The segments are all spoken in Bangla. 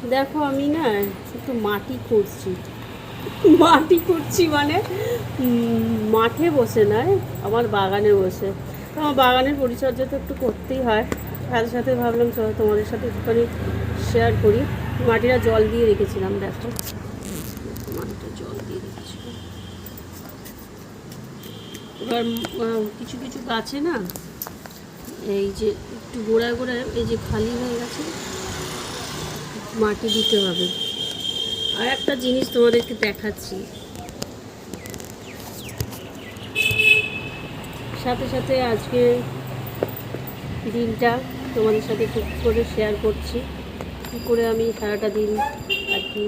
দেখো আমি না একটু মাটি খুঁড়ছি মানে মাঠে বসে নয়, আমার বাগানে বসে। আমার বাগানের পরিচর্যা তো একটু করতেই হয়, সাথে সাথে ভাবলাম চলো তোমাদের সাথে একটুখানি শেয়ার করি। মাটিটা জল দিয়ে রেখেছিলাম, দেখো মাটিটা জল দিয়ে রেখেছিলাম। এবার কিছু কিছু গাছে না এই যে একটু গোড়ায় গোড়ায় এই যে খালি হয়ে গেছে, মাটি দিতে হবে। আর একটা জিনিস তোমাদেরকে দেখাচ্ছি, সাথে সাথে আজকে দিনটা তোমাদের সাথে একটু করে শেয়ার করছি, কী করে আমি সারাটা দিন আর কি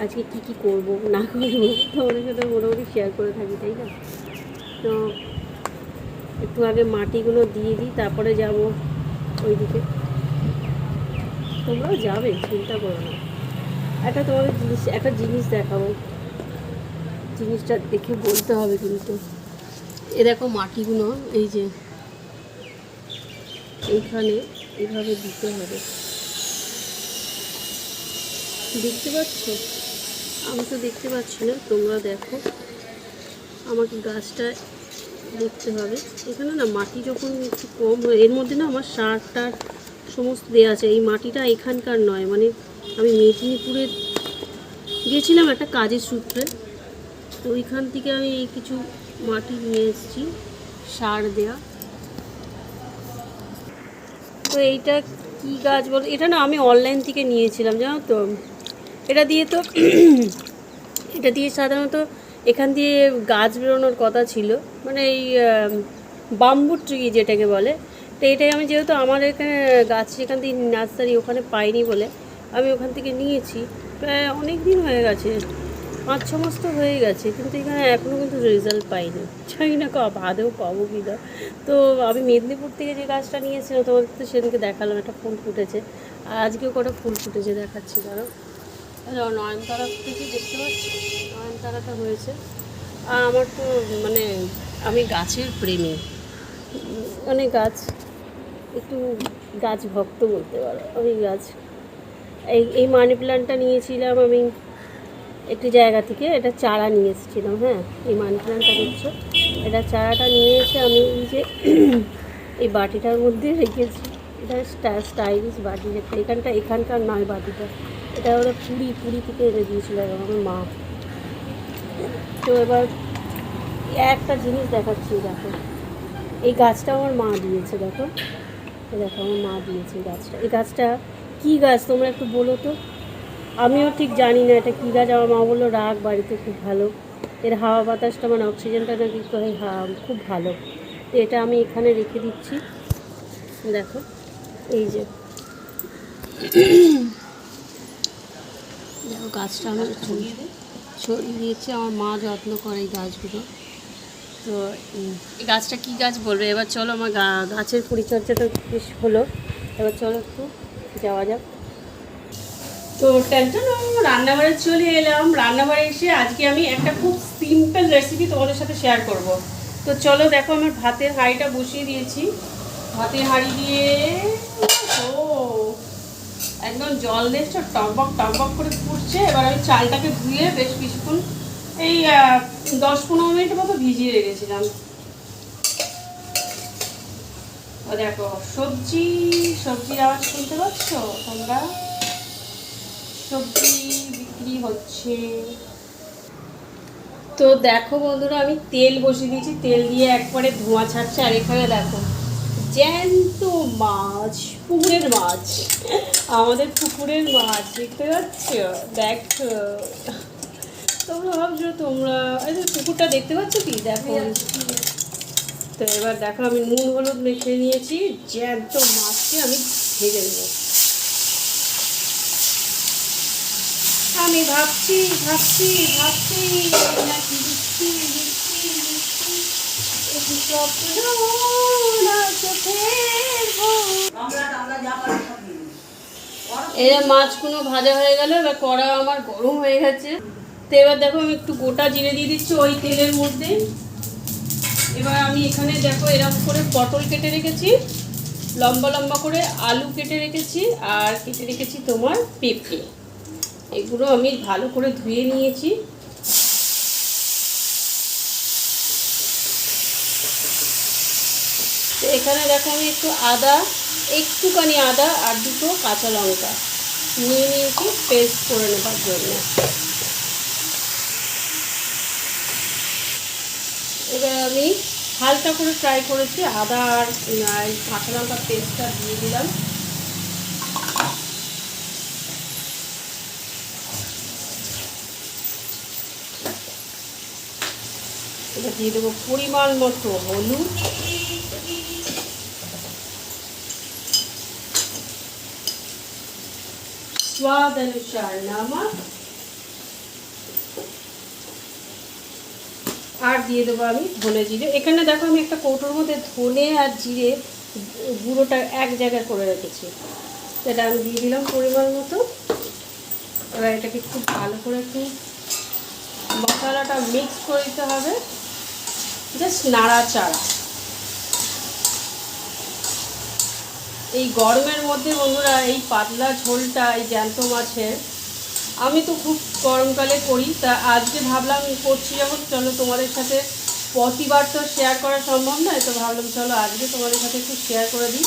আজকে কী কী করবো না করবো তোমাদের সাথে মোটামুটি শেয়ার করে থাকি, তাই না? তো একটু আগে মাটিগুলো দিয়ে দিই, তারপরে যাব ওইদিকে। তোমরাও যাবে, চিন্তা করো না। একটা জিনিস দেখাবো, জিনিসটা দেখে বলতে হবে কিন্তু। এ দেখো মাটিগুলো এই যে এইখানে এইভাবে দিতে হবে, দেখতে পাচ্ছ? আমি তো দেখতে পাচ্ছি না, তোমরা দেখো। আমাকে গাছটা দেখতে হবে। এখানে না মাটি যখন একটু কম হয়, এর মধ্যে না আমার সার টার সমস্ত দেওয়া আছে। এই মাটিটা এখানকার নয়, মানে আমি মেদিনীপুরে গিয়েছিলাম একটা কাজের সূত্রে, তো ওইখান থেকে আমি এই কিছু মাটি নিয়ে এসেছি সার দেয়া। তো এইটা কি গাছ বল, এটা না আমি অনলাইন থেকে নিয়েছিলাম, জানো তো। এটা দিয়ে তো এটা দিয়ে সাধারণত এখান দিয়ে গাছ বেরোনোর কথা ছিল, মানে এই বাম্বু ট্রি যেটাকে বলে। তো এটাই আমি, যেহেতু আমার এখানে গাছ এখান থেকে নার্সারি ওখানে পাইনি বলে আমি ওখান থেকে নিয়েছি। প্রায় অনেক দিন হয়ে গেছে, 5-6 মাস তো হয়ে গেছে, কিন্তু এখানে এখনও কিন্তু রেজাল্ট পাইনি। জানি না আদৌ পাবো কি না। তো আমি মেদিনীপুর থেকে যে গাছটা নিয়েছিলাম তোমাদের তো সেদিনকে দেখালাম, একটা ফুল ফুটেছে। আর আজকেও কটা ফুল ফুটেছে, দেখাচ্ছি কারণ নয়নতারা থেকে দেখতে পাচ্ছি, নয়নতারাটা হয়েছে। আর আমার তো মানে আমি গাছের প্রেমী, মানে গাছ একটু গাছ ভক্ত বলতে পারো। আমি গাছ এই মানি প্ল্যান্টটা নিয়েছিলাম আমি একটি জায়গা থেকে, এটা চারা নিয়ে এসেছিলাম। হ্যাঁ, এই মানি প্ল্যান্টটা দেখছো, এটা চারাটা নিয়ে এসে আমি এই যে এই বাটিটার মধ্যে রেখেছি। এটা স্টাইলিশ বাটি, এখানকার নয় বাটিটা, এটা ওরা পুরী থেকে এনে দিয়েছিল আমার মা। তো এবার একটা জিনিস দেখাচ্ছি, দেখো এই গাছটা আমার মা দিয়েছে, দেখো দেখো আমার মা দিয়েছে এই গাছটা কী গাছ তোমরা একটু বলো তো। আমিও ঠিক জানি না এটা কী গাছ। আমার মা বললো রাখ বাড়িতে, খুব ভালো, এর হাওয়া বাতাসটা মানে অক্সিজেনটা নাকি খুব ভালো। তো এটা আমি এখানে রেখে দিচ্ছি, দেখো এই যে দেখো গাছটা আমি ছড়িয়ে দিয়েছি। আমার মা যত্ন করে এই গাছগুলো। তো এই গাছটা কী গাছ বলবে এবার? চলো, আমার গাছের পরিচর্যাটা বেশ হলো, এবার চলো একটু যাওয়া যাক। তো রান্নাঘরে চলে এলাম। রান্নাঘরে এসে আজকে আমি একটা খুব সিম্পল রেসিপি তোমাদের সাথে শেয়ার করব। তো চলো দেখো, আমার ভাতের হাঁড়িটা বসিয়ে দিয়েছি। ভাতের হাঁড়ি দিয়ে একদম জল দিয়েছে, টকবক করে ফুটছে। এবার আমি চালটাকে ধুয়ে বেশ কিছুক্ষণ এই 10-15 মিনিট মতো ভিজিয়ে রেখেছিলাম। দেখো সবজি আওয়াজ শুনতে পাচ্ছ তোমরা? সবজি বিক্রি হচ্ছে। তো দেখো বন্ধুরা, আমি তেল বসিয়ে দিয়েছি, তেল দিয়ে একবারে ধোঁয়া ছাড়ছে। আর এখানে দেখো জ্যান্ত মাছ, পুকুরের মাছ, আমাদের পুকুরের মাছ দেখতে পাচ্ছ? দেখো, তোমরা ভাবছো তোমরা এই যে পুকুরটা দেখতে পাচ্ছ কি? দেখো। তো এবার দেখো আমি নুন হলুদ মেখে নিয়েছি, জ্যান্ত মাছকে আমি ভেজে নেব। আমি ভাবছি এবার মাছগুলো ভাজা হয়ে গেল। এবার কড়া আমার গরম হয়ে গেছে। তো এবার দেখো আমি একটু গোটা জিরে দিয়ে দিচ্ছি ওই তেলের মধ্যে। এবার আমি এখানে দেখো এরকম করে পটল কেটে রেখেছি, লম্বা লম্বা করে আলু কেটে রেখেছি, আর কেটে রেখেছি তোমার পেঁপে। এগুলো আমি ভালো করে ধুয়ে নিয়েছি। তো এখানে দেখো আমি একটুখানি আদা আর 2টো কাঁচা লঙ্কা নিয়ে নিয়েছি পেস্ট করে নেবার জন্য। এবার আমি হালকা করে ফ্রাই করেছি আদা আর কাঁচা লঙ্কা পেস্টটা দিয়ে দিলাম। এবার দিয়ে দেবো পরিমাণ মতো হলুদ, स्वाद अनुसार नमक আর দিয়ে দেবো আমি ধনে জিরে। এখানে দেখো আমি একটা কৌটোর মধ্যে ধনে আর জিরে গুঁড়োটা এক জায়গায় করে রেখেছি, সেটা আমি দিয়ে দিলাম পরিমাণ মতো। এবার এটাকে খুব ভালো করে একটু মশলাটা মিক্স করে দিতে হবে, জাস্ট নাড়াচাড়া। এই গরমের মধ্যে বন্ধুরা এই পাতলা ঝোলটা এই জ্যান্ত মাছের আমি তো খুব গরমকালে করি, তা আজকে ভাবলাম করছি যখন, চলো তোমাদের সাথে প্রতিবার তো শেয়ার করা সম্ভব নয়, তো ভাবলাম চলো আজকে তোমাদের সাথে একটু শেয়ার করে দিই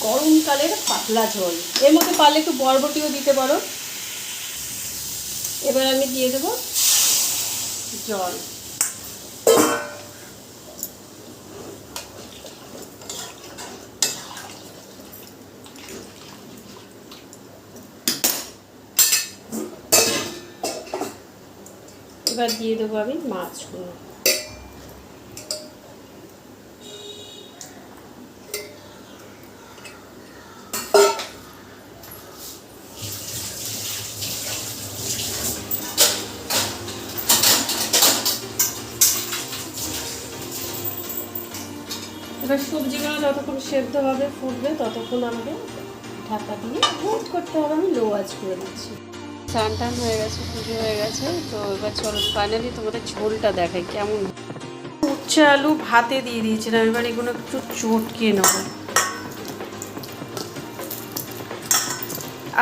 গরমকালের পাতলা ঝোল। এর মধ্যে পারলে একটু বরবটিও দিতে পারো। এবার আমি দিয়ে দেবো জল। এবার দিয়ে দেবো আমি মাছগুলো। এবার সবজিগুলো যতক্ষণ সেদ্ধ হবে ফুটবে ততক্ষণ আমাকে ঢাকা দিয়ে ওয়েট করতে হবে। আমি লো আঁচ করে দিচ্ছি। স্নান টান হয়ে গেছে, পুজো হয়ে গেছে, তো এবার চলো ফাইনালি তোমাদের ঝোলটা দেখাই কেমন। উচ্ছে আলু ভাতে দিয়ে দিয়েছিলাম, এবার এগুলো একটু চটকিয়ে নেব।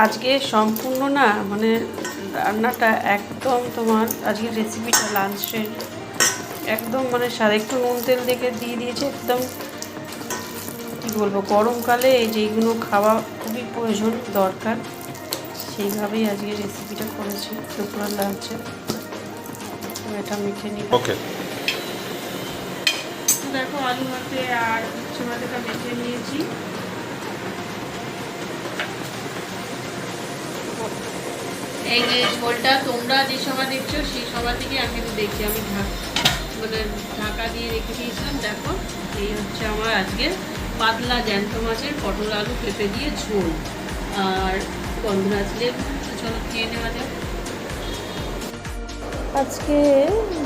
আজকে সম্পূর্ণ না মানে রান্নাটা একদম তোমার আজকের রেসিপিটা লাঞ্চের একদম মানে স্বাদ। একটু নুন তেল দেখে দিয়ে দিয়েছে, একদম কী বলবো গরমকালে এই যেগুলো খাওয়া খুবই প্রয়োজন দরকার, সেইভাবেই আজকে রেসিপিটা করেছি দুপুরের লাঞ্চে। এটা মেখে নিই। ওকে, দেখো আলু ভাতে আর উচ্ছে ভাতেটা মেখে নিয়েছি। এই যে ঝোলটা তোমরা যে সময় দেখছো সেই সময় থেকে আমি একটু দেখি, আমি মানে ঢাকা দিয়ে রেখে দিয়েছিলাম। দেখো এই হচ্ছে আমার আজকে পাতলা জ্যান্ত মাছের পটল আলু পেঁপে দিয়ে ঝোল আর গন্ধরাজ লেবু। চলো খেয়ে নেওয়া যাক। আজকে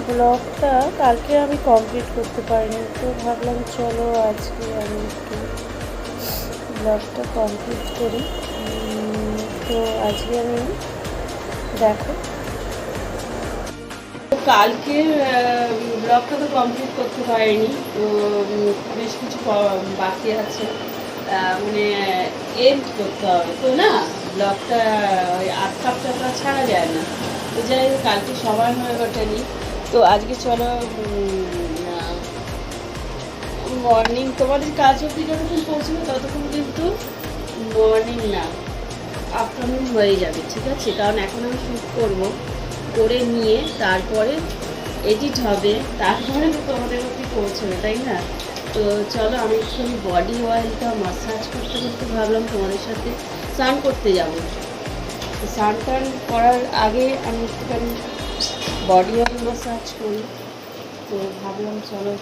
ব্লগটা কালকে আমি কমপ্লিট করতে পারিনি, তো ভাবলাম চলো আজকে আমি একটু ব্লগটা কমপ্লিট করি। তো আজকে আমি দেখো কালকে ব্লগটা তো কমপ্লিট করতে পারিনি, তো বেশ কিছু বাকি আছে, মানে এন্ড করতে হবে তো না, ব্লগটা ওই 8 সপ্তাহটা ছাড়া যায় না। তো যাই হোক কালকে সময় হয়ে ওঠেনি, তো আজকে চলো মর্নিং তোমাদের কাজ অবধি যতক্ষণ পৌঁছবে ততক্ষণ কিন্তু মর্নিং না আফটারনুন হয়ে যাবে, ঠিক আছে? কারণ এখন আমি শ্যুট করবো, করে নিয়ে তারপরে এডিট হবে, তারপরে তো তোমাদের অবধি পৌঁছবে, তাই না? তো চলো আমি একটুখানি বডি অয়েলটা মাসাজ করতে করতে ভাবলাম তোমাদের সাথে স্নান করতে যাবো। তো স্নান টান করার আগে আমি একটুখানি বডি অয়েল মাসাজ করি, তো ভাবলাম চলো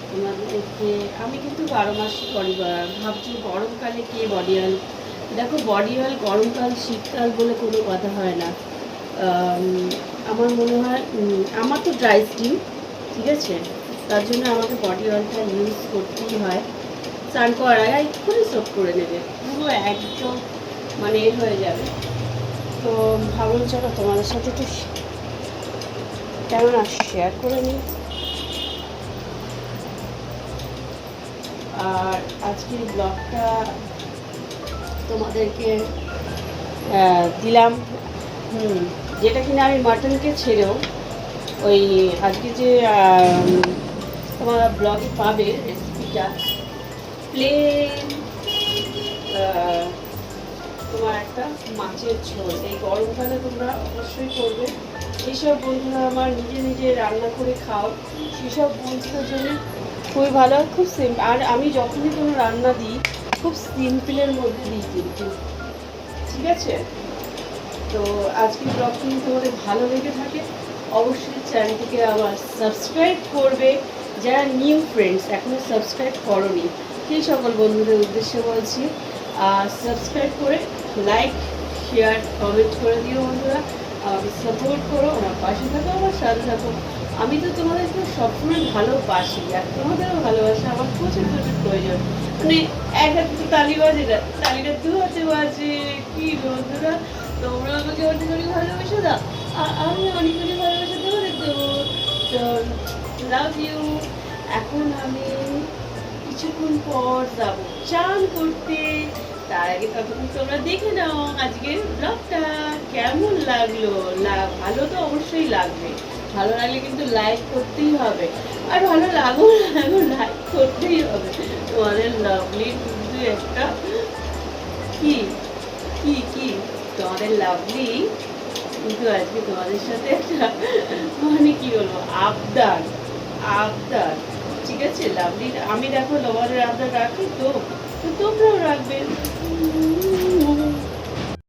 তোমাদেরকে। আমি কিন্তু 12 মাসই করি। ভাবছি গরমকালে কে বডি অয়েল, দেখো বডি অয়েল গরমকাল শীতকাল বলে কোনো কথা হয় না। আমার মনে হয় আমার তো ড্রাই স্কিন, ঠিক আছে, তার জন্য আমাকে বডি অয়েলটা ইউজ করতেই হয়। স্নান করার আগে এক্ষুনি সোপ করে নেবে, পুরো একদম মানে হয়ে যাবে। তো ভাবলাম চলো তোমাদের সাথে একটু কেননা শেয়ার করে নিই। আর আজকের ব্লগটা তোমাদেরকে দিলাম হুম, যেটা কিনা আমি মাটনকে ছেড়েও ওই আজকে যে তোমার ব্লগে পাবে রেসিপিটা প্লেন তোমার একটা মাছের ঝোল। এই গরমকালে তোমরা অবশ্যই করবে। যেসব বন্ধুরা আমার নিজে নিজে রান্না করে খাও সেসব বন্ধুদের জন্য খুবই ভালো, খুব সিম্পল। আর আমি যখনই কোনো রান্না দিই খুব সিম্পলের মধ্যে দিই কিন্তু, ঠিক আছে? তো আজকের ব্লগ যদি তোমাদের ভালো লেগে থাকে অবশ্যই চ্যানেলটিকে আবার সাবস্ক্রাইব করবে। যারা নিউ ফ্রেন্ডস এখনও সাবস্ক্রাইব করোনি সেই সকল বন্ধুদের উদ্দেশ্যে বলছি, সাবস্ক্রাইব করে লাইক শেয়ার কমেন্ট করে দিও বন্ধুরা। আমাকে সাপোর্ট করো, আমার পাশে থাকো, আমার সাথে থাকো। আমি তো তোমাদেরকে সবসময় ভালোবাসি আর তোমাদেরও ভালোবাসা আমার প্রচুর প্রচুর প্রয়োজন। মানে এক হাতে তো তালি বাজে না, তালিটা দু হাতে বাজে। কি বন্ধুরা, তোমরা আমাকে অনেক অনেক ভালোবাসা দাও আর আমি অনেক অনেক ভালোবাসা তোমাদের দেবো। তো লাভ ইউ। এখন আমি কিছুক্ষণ পর যাব চান করতে। তার আগে ততক্ষণ তোমরা দেখে নাও আজকের ব্লগটা কেমন লাগলো। ভালো তো অবশ্যই লাগবে, ভালো লাগলে কিন্তু লাইক করতেই হবে। আর ভালো লাগো লাইক করতেই হবে। তোমাদের লাভলি কিন্তু একটা কি কি কি তোমাদের লাভলি কিন্তু আজকে তোমাদের সাথে একটা মানে কি বলবো আবদার আবদার, ঠিক আছে? লাভলি আমি দেখো তোমাদের আবদার রাখি তো, তো তোমরাও রাখবে।